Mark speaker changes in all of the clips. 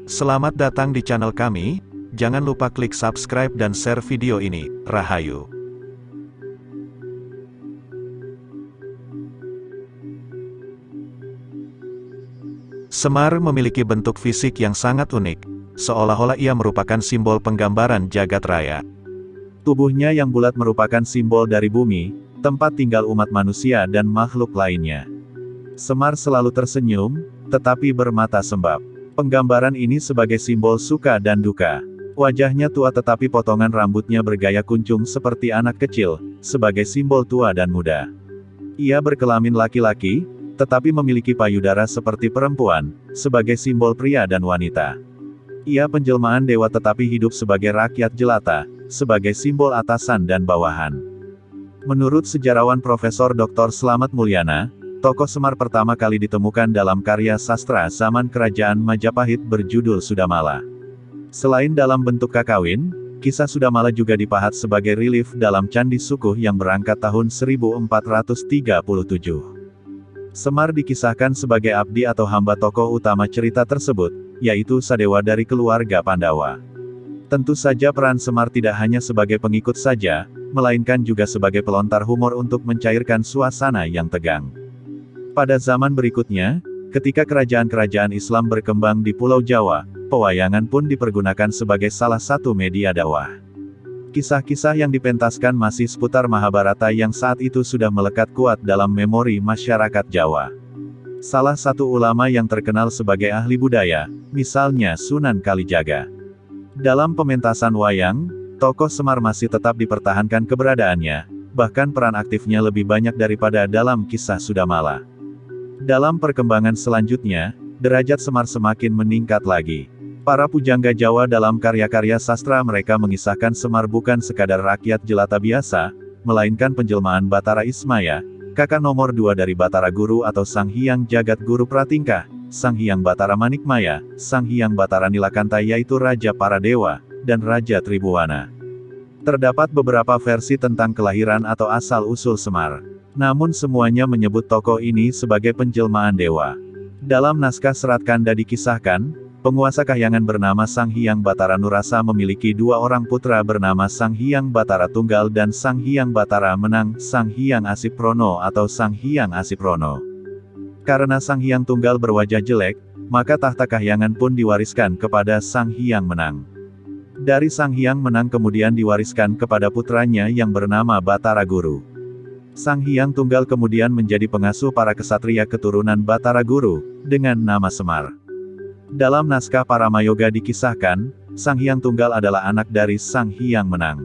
Speaker 1: Selamat datang di channel kami, jangan lupa klik subscribe dan share video ini, Rahayu. Semar memiliki bentuk fisik yang sangat unik, seolah-olah ia merupakan simbol penggambaran jagat raya. Tubuhnya yang bulat merupakan simbol dari bumi, tempat tinggal umat manusia dan makhluk lainnya. Semar selalu tersenyum, tetapi bermata sembab. Penggambaran ini sebagai simbol suka dan duka. Wajahnya tua tetapi potongan rambutnya bergaya kuncung seperti anak kecil, sebagai simbol tua dan muda. Ia berkelamin laki-laki, tetapi memiliki payudara seperti perempuan, sebagai simbol pria dan wanita. Ia penjelmaan dewa tetapi hidup sebagai rakyat jelata, sebagai simbol atasan dan bawahan. Menurut sejarawan Profesor Dr. Slamet Mulyana, tokoh Semar pertama kali ditemukan dalam karya sastra zaman Kerajaan Majapahit berjudul Sudamala. Selain dalam bentuk kakawin, kisah Sudamala juga dipahat sebagai relief dalam Candi Sukuh yang berangkat tahun 1437. Semar dikisahkan sebagai abdi atau hamba tokoh utama cerita tersebut, yaitu Sadewa dari keluarga Pandawa. Tentu saja peran Semar tidak hanya sebagai pengikut saja, melainkan juga sebagai pelontar humor untuk mencairkan suasana yang tegang. Pada zaman berikutnya, ketika kerajaan-kerajaan Islam berkembang di Pulau Jawa, pewayangan pun dipergunakan sebagai salah satu media dakwah. Kisah-kisah yang dipentaskan masih seputar Mahabharata yang saat itu sudah melekat kuat dalam memori masyarakat Jawa. Salah satu ulama yang terkenal sebagai ahli budaya, misalnya Sunan Kalijaga. Dalam pementasan wayang, tokoh Semar masih tetap dipertahankan keberadaannya, bahkan peran aktifnya lebih banyak daripada dalam kisah Sudamala. Dalam perkembangan selanjutnya, derajat Semar semakin meningkat lagi. Para pujangga Jawa dalam karya-karya sastra mereka mengisahkan Semar bukan sekadar rakyat jelata biasa, melainkan penjelmaan Batara Ismaya, kakak nomor 2 dari Batara Guru atau Sang Hyang Jagat Guru Pratingkah, Sang Hyang Batara Manikmaya, Sang Hyang Batara Nilakanta yaitu Raja para Dewa, dan Raja Tribuwana. Terdapat beberapa versi tentang kelahiran atau asal-usul Semar. Namun semuanya menyebut tokoh ini sebagai penjelmaan dewa. Dalam naskah Serat Kanda dikisahkan, penguasa kahyangan bernama Sang Hyang Batara Nurasa memiliki dua orang putra bernama Sang Hyang Batara Tunggal dan Sang Hyang Batara Menang, Sang Hyang Asiprono atau Sang Hyang Asiprono. Karena Sang Hyang Tunggal berwajah jelek, maka tahta kahyangan pun diwariskan kepada Sang Hyang Menang. Dari Sang Hyang Menang kemudian diwariskan kepada putranya yang bernama Batara Guru. Sang Hyang Tunggal kemudian menjadi pengasuh para kesatria keturunan Batara Guru, dengan nama Semar. Dalam naskah Paramayoga dikisahkan, Sang Hyang Tunggal adalah anak dari Sang Hyang Menang.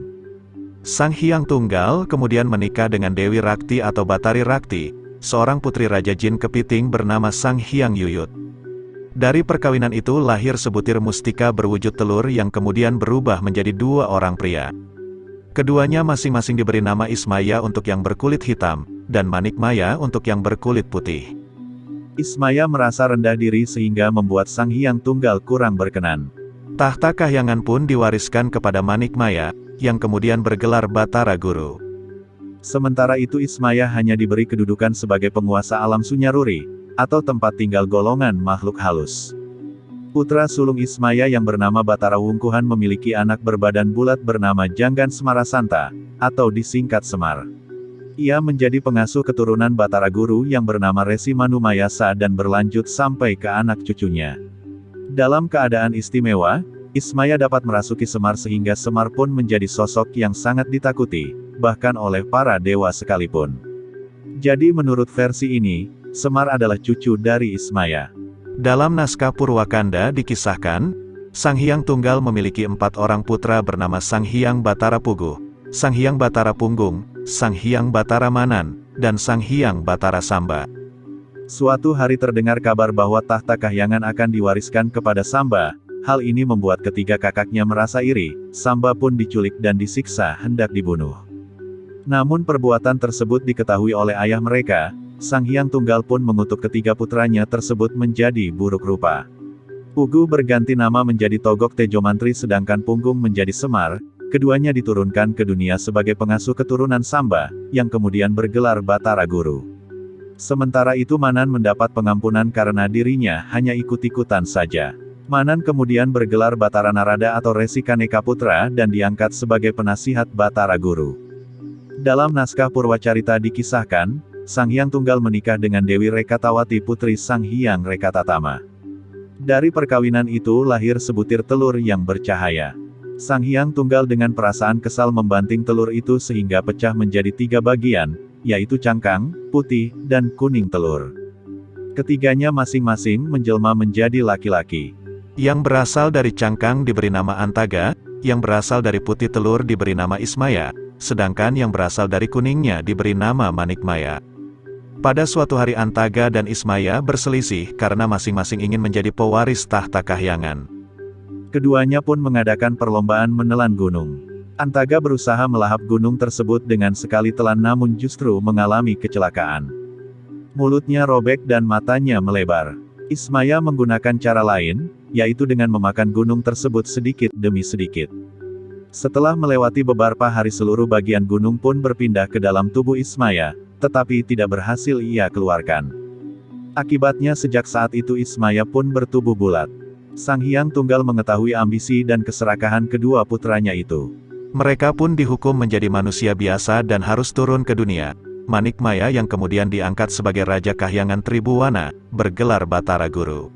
Speaker 1: Sang Hyang Tunggal kemudian menikah dengan Dewi Rakti atau Batari Rakti, seorang putri Raja Jin Kepiting bernama Sang Hyang Yuyut. Dari perkawinan itu lahir sebutir mustika berwujud telur yang kemudian berubah menjadi dua orang pria. Keduanya masing-masing diberi nama Ismaya untuk yang berkulit hitam, dan Manikmaya untuk yang berkulit putih. Ismaya merasa rendah diri sehingga membuat Sang Hyang Tunggal kurang berkenan. Tahta kahyangan pun diwariskan kepada Manikmaya, yang kemudian bergelar Batara Guru. Sementara itu Ismaya hanya diberi kedudukan sebagai penguasa alam Sunyaruri, atau tempat tinggal golongan makhluk halus. Putra sulung Ismaya yang bernama Batara Wungkuhan memiliki anak berbadan bulat bernama Janggan Semarasanta, atau disingkat Semar. Ia menjadi pengasuh keturunan Batara Guru yang bernama Resi Manumayasa dan berlanjut sampai ke anak cucunya. Dalam keadaan istimewa, Ismaya dapat merasuki Semar sehingga Semar pun menjadi sosok yang sangat ditakuti, bahkan oleh para dewa sekalipun. Jadi menurut versi ini, Semar adalah cucu dari Ismaya. Dalam naskah Purwakanda dikisahkan, Sang Hyang Tunggal memiliki 4 orang putra bernama Sang Hyang Batara Puguh, Sang Hyang Batara Punggung, Sang Hyang Batara Manan, dan Sang Hyang Batara Samba. Suatu hari terdengar kabar bahwa tahta kahyangan akan diwariskan kepada Samba. Hal ini membuat ketiga kakaknya merasa iri. Samba pun diculik dan disiksa hendak dibunuh. Namun perbuatan tersebut diketahui oleh ayah mereka. Sang Hyang Tunggal pun mengutuk ketiga putranya tersebut menjadi buruk rupa. Puguh berganti nama menjadi Togok Tejo Mantri sedangkan Punggung menjadi Semar. Keduanya diturunkan ke dunia sebagai pengasuh keturunan Samba, yang kemudian bergelar Batara Guru. Sementara itu Manan mendapat pengampunan karena dirinya hanya ikut-ikutan saja. Manan kemudian bergelar Batara Narada atau Resi Kaneka Putra dan diangkat sebagai penasihat Batara Guru. Dalam naskah Purwacarita dikisahkan, Sang Hyang Tunggal menikah dengan Dewi Rekatawati putri Sang Hyang Rekatatama. Dari perkawinan itu lahir sebutir telur yang bercahaya. Sang Hyang Tunggal dengan perasaan kesal membanting telur itu sehingga pecah menjadi 3 bagian, yaitu cangkang, putih, dan kuning telur. Ketiganya masing-masing menjelma menjadi laki-laki. Yang berasal dari cangkang diberi nama Antaga, yang berasal dari putih telur diberi nama Ismaya, sedangkan yang berasal dari kuningnya diberi nama Manikmaya. Pada suatu hari Antaga dan Ismaya berselisih karena masing-masing ingin menjadi pewaris tahta kahyangan. Keduanya pun mengadakan perlombaan menelan gunung. Antaga berusaha melahap gunung tersebut dengan sekali telan namun justru mengalami kecelakaan. Mulutnya robek dan matanya melebar. Ismaya menggunakan cara lain, yaitu dengan memakan gunung tersebut sedikit demi sedikit. Setelah melewati beberapa hari seluruh bagian gunung pun berpindah ke dalam tubuh Ismaya, tetapi tidak berhasil ia keluarkan. Akibatnya sejak saat itu Ismaya pun bertubuh bulat. Sang Hyang Tunggal mengetahui ambisi dan keserakahan kedua putranya itu. Mereka pun dihukum menjadi manusia biasa dan harus turun ke dunia. Manikmaya yang kemudian diangkat sebagai Raja Kahyangan Tribuwana, bergelar Batara Guru.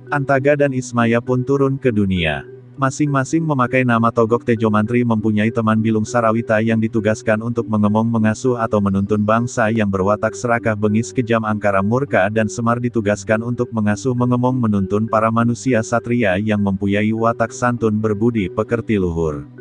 Speaker 1: Antaga dan Ismaya pun turun ke dunia. Masing-masing memakai nama Togok Tejomantri mempunyai teman Bilung Sarawita yang ditugaskan untuk mengemong mengasuh atau menuntun bangsa yang berwatak serakah bengis kejam angkara murka dan Semar ditugaskan untuk mengasuh mengemong menuntun para manusia satria yang mempunyai watak santun berbudi pekerti luhur.